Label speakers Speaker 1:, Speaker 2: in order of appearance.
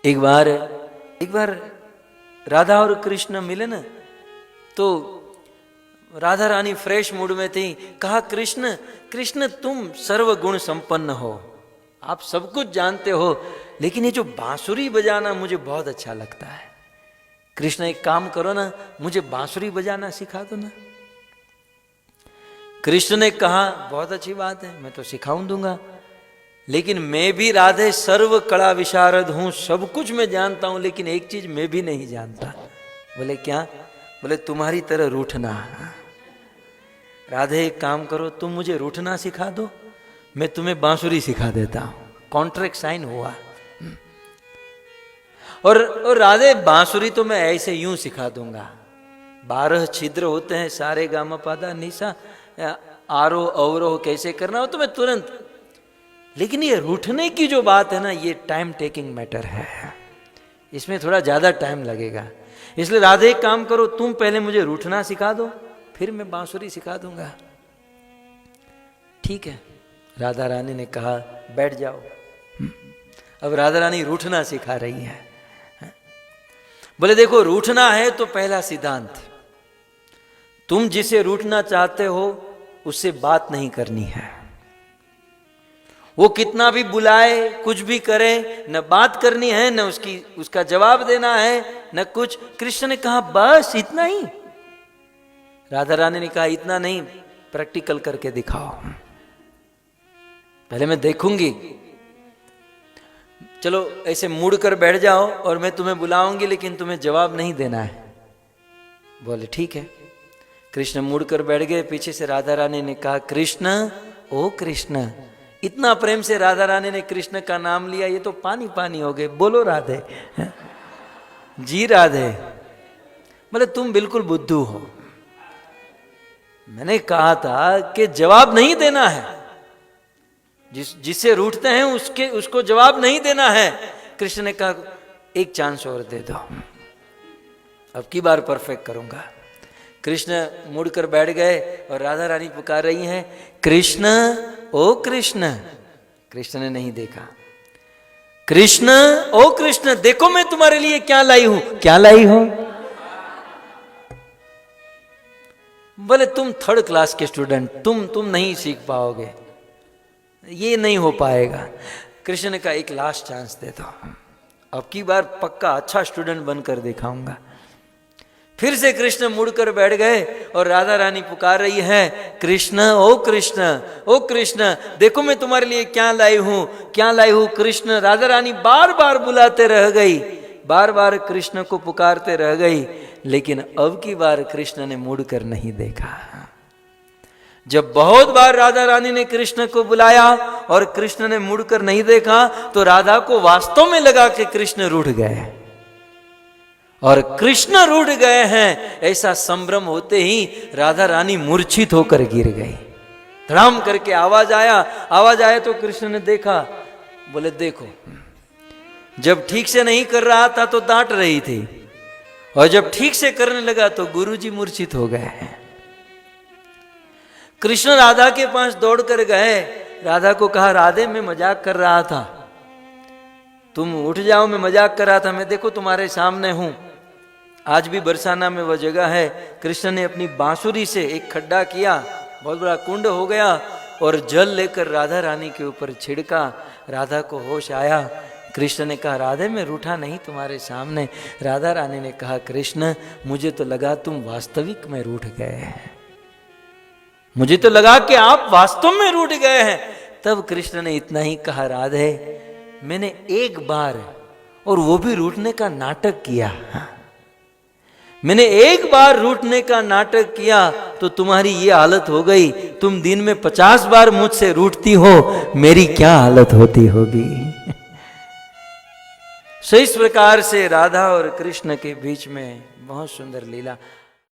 Speaker 1: एक बार राधा और कृष्ण मिले ना, तो राधा रानी फ्रेश मूड में थी। कहा, कृष्ण कृष्ण तुम सर्वगुण संपन्न हो, आप सब कुछ जानते हो, लेकिन ये जो बांसुरी बजाना मुझे बहुत अच्छा लगता है। कृष्ण एक काम करो ना, मुझे बांसुरी बजाना सिखा दो ना। कृष्ण ने कहा, बहुत अच्छी बात है, मैं तो सिखाऊं दूंगा, लेकिन मैं भी राधे सर्व कला विशारद हूं, सब कुछ मैं जानता हूं, लेकिन एक चीज मैं भी नहीं जानता। बोले क्या? बोले तुम्हारी तरह रूठना। राधे एक काम करो, तुम मुझे रूठना सिखा दो, मैं तुम्हें बांसुरी सिखा देता हूं। कॉन्ट्रैक्ट साइन हुआ। और राधे बांसुरी तो मैं ऐसे यूं सिखा दूंगा। 12 छिद्र होते हैं, सारे गामा पादा निशा, आरोह अवरोह कैसे करना हो तो मैं तुरंत। लेकिन ये रूठने की जो बात है ना, ये टाइम टेकिंग मैटर है, इसमें थोड़ा ज्यादा टाइम लगेगा। इसलिए राधे एक काम करो, तुम पहले मुझे रूठना सिखा दो, फिर मैं बांसुरी सिखा दूंगा। ठीक है, राधा रानी ने कहा, बैठ जाओ। अब राधा रानी रूठना सिखा रही है। बोले देखो, रूठना है तो पहला सिद्धांत, तुम जिसे रूठना चाहते हो उससे बात नहीं करनी है। वो कितना भी बुलाए, कुछ भी करे, न बात करनी है, न उसका जवाब देना है, न कुछ। कृष्ण ने कहा, बस इतना ही? राधा रानी ने कहा, इतना नहीं, प्रैक्टिकल करके दिखाओ, पहले मैं देखूंगी। चलो ऐसे मुड़ कर बैठ जाओ और मैं तुम्हें बुलाऊंगी, लेकिन तुम्हें जवाब नहीं देना है। बोले ठीक है। कृष्ण मुड़कर बैठ गए। पीछे से राधा रानी ने कहा, कृष्ण, ओ कृष्ण। इतना प्रेम से राधा रानी ने कृष्ण का नाम लिया, ये तो पानी पानी हो गए। बोलो राधे, जी राधे। बोले तुम बिल्कुल बुद्धू हो, मैंने कहा था कि जवाब नहीं देना है, जिससे रूठते हैं उसको जवाब नहीं देना है। कृष्ण ने कहा, एक चांस और दे दो, अब की बार परफेक्ट करूंगा। कृष्ण मुड़कर बैठ गए और राधा रानी पुकार रही हैं, कृष्ण, ओ कृष्ण। कृष्ण ने नहीं देखा। कृष्ण, ओ कृष्ण, देखो मैं तुम्हारे लिए क्या लाई हूं। क्या लाई हो? बोले तुम 3rd क्लास के स्टूडेंट, तुम नहीं सीख पाओगे, ये नहीं हो पाएगा। कृष्ण ने कहा, एक लास्ट चांस दे दो, अब की बार पक्का अच्छा स्टूडेंट बनकर दिखाऊंगा। फिर से कृष्ण मुड़कर बैठ गए और राधा रानी पुकार रही है, कृष्ण, ओ कृष्ण, ओ कृष्ण, देखो मैं तुम्हारे लिए क्या लाई हूं, क्या लाई हूं। कृष्ण, राधा रानी बार बार बुलाते रह गई, बार बार कृष्ण को पुकारते रह गई, लेकिन अब की बार कृष्ण ने मुड़कर नहीं देखा। जब बहुत बार राधा रानी ने कृष्ण को बुलाया और कृष्ण ने मुड़कर नहीं देखा, तो राधा को वास्तव में लगा कि कृष्ण रूठ गए, और कृष्ण रूठ गए हैं ऐसा संभ्रम होते ही राधा रानी मूर्छित होकर गिर गई। धड़ाम करके आवाज आया तो कृष्ण ने देखा। बोले देखो, जब ठीक से नहीं कर रहा था तो डांट रही थी, और जब ठीक से करने लगा तो गुरुजी मूर्छित हो गए हैं। कृष्ण राधा के पास दौड़ कर गए, राधा को कहा, राधे मैं मजाक कर रहा था, तुम उठ जाओ, मैं मजाक कर रहा था, मैं देखो तुम्हारे सामने हूं। आज भी बरसाना में वह जगह है, कृष्ण ने अपनी बांसुरी से एक खड्डा किया, बहुत बड़ा कुंड हो गया, और जल लेकर राधा रानी के ऊपर छिड़का। राधा को होश आया। कृष्ण ने कहा, राधे मैं रूठा नहीं तुम्हारे सामने। राधा रानी ने कहा, कृष्ण मुझे तो लगा तुम वास्तविक में रूठ गए हैं, मुझे तो लगा कि आप वास्तव में रूठ गए हैं। तब कृष्ण ने इतना ही कहा, राधे मैंने एक बार, और वो भी रूठने का नाटक किया, मैंने एक बार रूठने का नाटक किया तो तुम्हारी ये हालत हो गई। तुम दिन में 50 बार मुझसे रूठती हो, मेरी क्या हालत होती होगी। सो इस प्रकार से राधा और कृष्ण के बीच में बहुत सुंदर लीला।